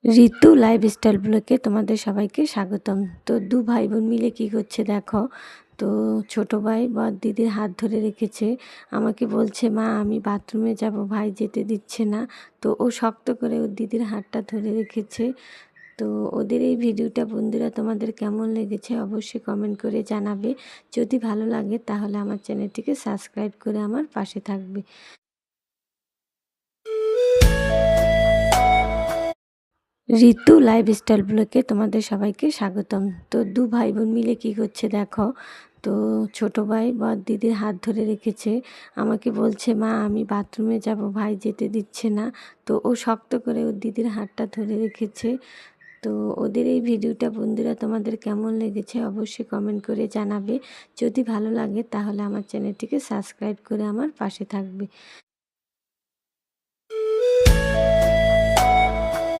ঋতু lifestyle ব্লগে তোমাদের সবাইকে স্বাগতম। তো দু ভাই বোন মিলে কী করছে দেখো। তো ছোট ভাই বড় দিদির হাত ধরে রেখেছে, আমাকে বলছে মা আমি বাথরুমে যাব, ভাই যেতে দিচ্ছে না। তো ও শক্ত করে ওর দিদির হাতটা ধরে রেখেছে। তো ওদের এই ভিডিওটা বন্ধুরা তোমাদের কেমন লেগেছে অবশ্যই কমেন্ট করে জানাবে। যদি ভালো লাগে তাহলে আমার চ্যানেলটিকে সাবস্ক্রাইব করে আমার পাশে থাকবে। ঋতু লাইফস্টাইল ব্লগে তোমাদের সবাইকে স্বাগতম। তো দু ভাই বোন মিলে কী করছে দেখো। তো ছোট ভাই বড় দিদির হাত ধরে রেখেছে, আমাকে বলছে মা আমি বাথরুমে যাব, ভাই যেতে দিচ্ছে না। তো ও শক্ত করে ওর দিদির হাতটা ধরে রেখেছে। তো ওদের এই ভিডিওটা বন্ধুরা তোমাদের কেমন লেগেছে অবশ্যই কমেন্ট করে জানাবে। যদি ভালো লাগে তাহলে আমার চ্যানেলটিকে সাবস্ক্রাইব করে আমার পাশে থাকবে।